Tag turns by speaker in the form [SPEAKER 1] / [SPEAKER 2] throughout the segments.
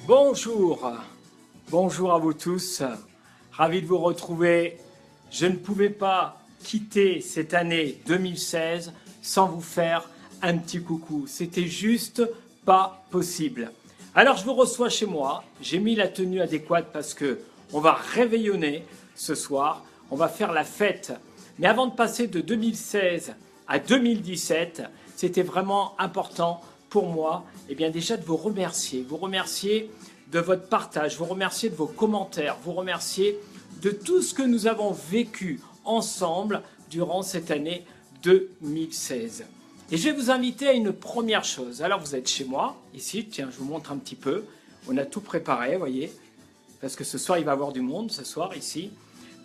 [SPEAKER 1] Bonjour, bonjour à vous tous, ravi de vous retrouver. Je ne pouvais pas quitter cette année 2016 sans vous faire un petit coucou, c'était juste pas possible. Alors je vous reçois chez moi, j'ai mis la tenue adéquate parce que on va réveillonner ce soir, on va faire la fête. Mais avant de passer de 2016 à 2017, c'était vraiment important pour moi, eh bien déjà de vous remercier de votre partage, vous remercier de vos commentaires, vous remercier de tout ce que nous avons vécu ensemble durant cette année 2016. Et je vais vous inviter à une première chose. Alors vous êtes chez moi, ici, tiens, je vous montre un petit peu. On a tout préparé, vous voyez, parce que ce soir, il va y avoir du monde, ce soir, ici.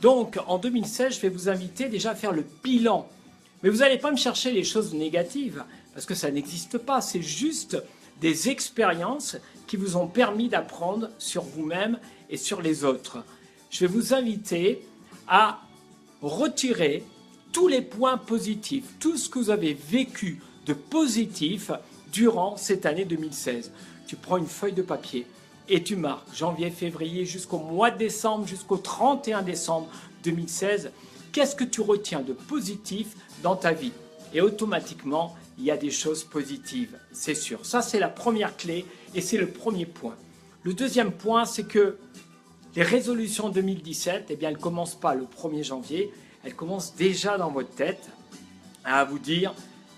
[SPEAKER 1] Donc, en 2016, je vais vous inviter déjà à faire le bilan. Mais vous n'allez pas me chercher les choses négatives, parce que ça n'existe pas. C'est juste des expériences qui vous ont permis d'apprendre sur vous-même et sur les autres. Je vais vous inviter à retirer tous les points positifs, tout ce que vous avez vécu de positif durant cette année 2016. Tu prends une feuille de papier et tu marques janvier, février jusqu'au mois de décembre, jusqu'au 31 décembre 2016. Qu'est-ce que tu retiens de positif dans ta vie? Et automatiquement, il y a des choses positives, c'est sûr. Ça, c'est la première clé et c'est le premier point. Le deuxième point, c'est que les résolutions 2017, eh bien, elles ne commencent pas le 1er janvier, elles commencent déjà dans votre tête à vous dire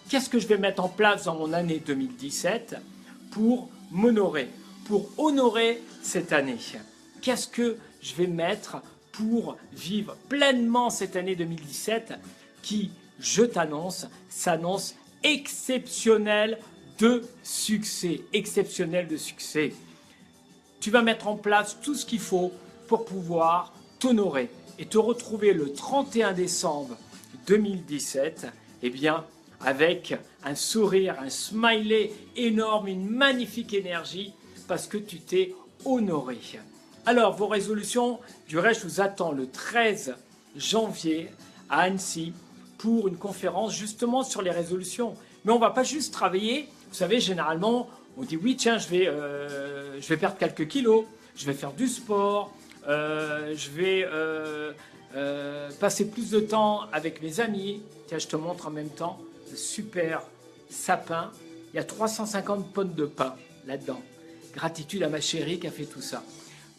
[SPEAKER 1] qu'est-ce que je vais mettre en place dans mon année 2017 pour m'honorer, pour honorer cette année. Qu'est-ce que je vais mettre pour vivre pleinement cette année 2017 qui, je t'annonce, s'annonce exceptionnelle de succès, exceptionnelle de succès. Tu vas mettre en place tout ce qu'il faut pour pouvoir t'honorer et te retrouver le 31 décembre 2017, eh bien, avec un sourire, un smiley énorme, une magnifique énergie parce que tu t'es honoré. Alors, vos résolutions, du reste, je vous attends le 13 janvier à Annecy pour une conférence justement sur les résolutions. Mais on ne va pas juste travailler, vous savez, généralement, on dit oui, tiens, je vais perdre quelques kilos, je vais faire du sport, je vais passer plus de temps avec mes amis. Tiens, je te montre en même temps le super sapin. Il y a 350 pommes de pain là-dedans. Gratitude à ma chérie qui a fait tout ça.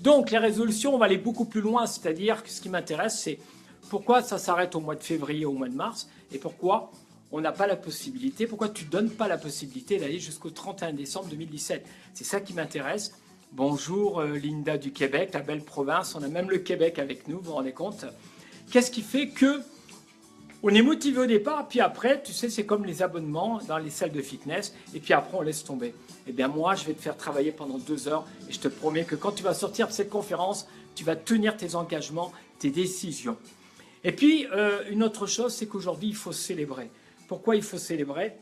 [SPEAKER 1] Donc, les résolutions, on va aller beaucoup plus loin, c'est-à-dire que ce qui m'intéresse, c'est pourquoi ça s'arrête au mois de février ou au mois de mars et pourquoi on n'a pas la possibilité, pourquoi tu ne donnes pas la possibilité d'aller jusqu'au 31 décembre 2017. C'est ça qui m'intéresse. Bonjour Linda du Québec, la belle province, on a même le Québec avec nous, vous vous rendez compte? Qu'est-ce qui fait que on est motivé au départ, puis après, tu sais, c'est comme les abonnements dans les salles de fitness, et puis après on laisse tomber. Eh bien moi, je vais te faire travailler pendant 2 heures, et je te promets que quand tu vas sortir de cette conférence, tu vas tenir tes engagements, tes décisions. Et puis, une autre chose, c'est qu'aujourd'hui, il faut célébrer. Pourquoi il faut célébrer?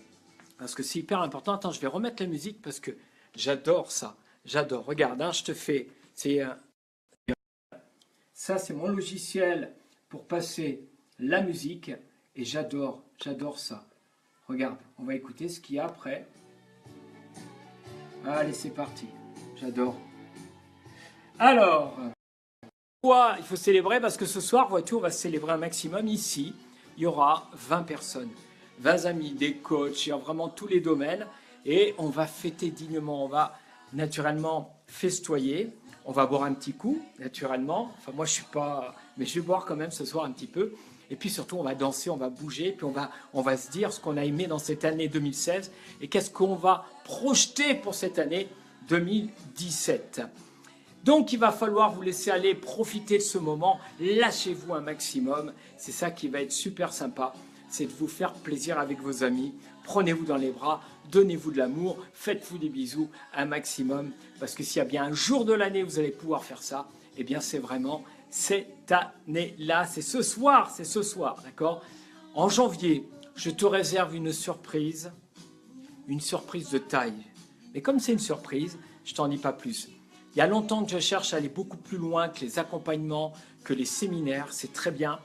[SPEAKER 1] Parce que c'est hyper important. Attends, je vais remettre la musique parce que j'adore ça. J'adore. Regarde, hein, je te fais... Ça, c'est mon logiciel pour passer la musique. Et j'adore ça. Regarde, on va écouter ce qu'il y a après. Allez, c'est parti. J'adore. Alors... Pourquoi il faut célébrer? Parce que ce soir, vois-tu, on va célébrer un maximum. Ici, il y aura 20 personnes, 20 amis, des coachs, il y a vraiment tous les domaines. Et on va fêter dignement, on va naturellement festoyer. On va boire un petit coup, naturellement. Enfin, moi, je ne suis pas... Mais je vais boire quand même ce soir un petit peu. Et puis surtout, on va danser, on va bouger. Puis on va se dire ce qu'on a aimé dans cette année 2016. Et qu'est-ce qu'on va projeter pour cette année 2017. Donc, il va falloir vous laisser aller, profiter de ce moment, lâchez-vous un maximum. C'est ça qui va être super sympa, c'est de vous faire plaisir avec vos amis. Prenez-vous dans les bras, donnez-vous de l'amour, faites-vous des bisous un maximum. Parce que s'il y a bien un jour de l'année où vous allez pouvoir faire ça, eh bien c'est vraiment cette année-là. C'est ce soir, d'accord? En janvier, je te réserve une surprise de taille. Mais comme c'est une surprise, je t'en dis pas plus. Il y a longtemps que je cherche à aller beaucoup plus loin que les accompagnements, que les séminaires. C'est très bien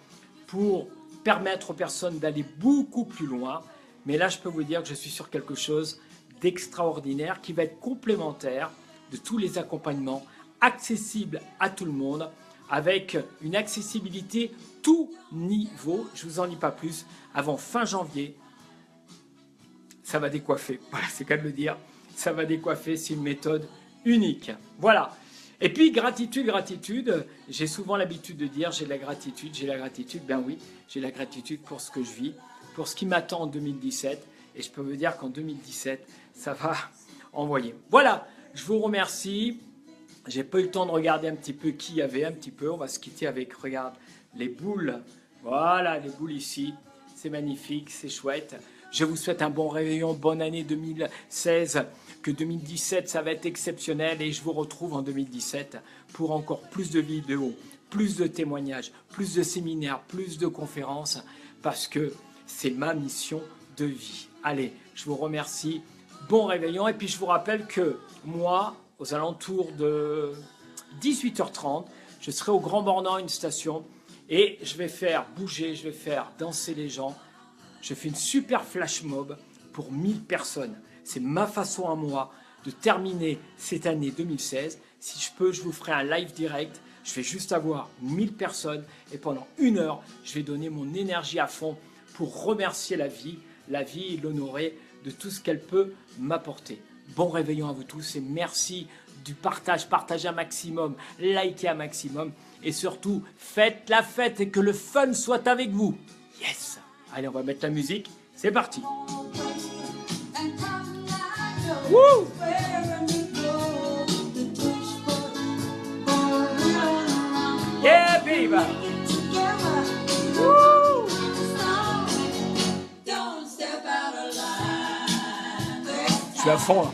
[SPEAKER 1] pour permettre aux personnes d'aller beaucoup plus loin. Mais là, je peux vous dire que je suis sur quelque chose d'extraordinaire qui va être complémentaire de tous les accompagnements, accessible à tout le monde, avec une accessibilité tout niveau. Je ne vous en dis pas plus. Avant fin janvier, ça va décoiffer. Voilà, c'est qu'à le dire. Ça va décoiffer. C'est une méthode unique. Voilà. Et puis, gratitude. J'ai souvent l'habitude de dire j'ai la gratitude. Ben oui, j'ai la gratitude pour ce que je vis, pour ce qui m'attend en 2017. Et je peux vous dire qu'en 2017, ça va envoyer. Voilà, je vous remercie. J'ai pas eu le temps de regarder un petit peu qui y avait, on va se quitter avec, regarde, les boules. Voilà, les boules ici. C'est magnifique, c'est chouette. Je vous souhaite un bon réveillon, bonne année 2016, que 2017, ça va être exceptionnel et je vous retrouve en 2017 pour encore plus de vidéos, plus de témoignages, plus de séminaires, plus de conférences, parce que c'est ma mission de vie. Allez, je vous remercie, bon réveillon et puis je vous rappelle que moi, aux alentours de 18h30, je serai au Grand Bornand, une station, et je vais faire bouger, je vais faire danser les gens. Je fais une super flash mob pour 1000 personnes. C'est ma façon à moi de terminer cette année 2016. Si je peux, je vous ferai un live direct. Je vais juste avoir 1000 personnes et pendant 1 heure, je vais donner mon énergie à fond pour remercier la vie et l'honorer de tout ce qu'elle peut m'apporter. Bon réveillon à vous tous et merci du partage. Partagez un maximum, likez un maximum et surtout, faites la fête et que le fun soit avec vous. Yes! Allez, on va mettre la musique. C'est parti! Wouh! Yeah, baby! Wouh! Je suis à fond là.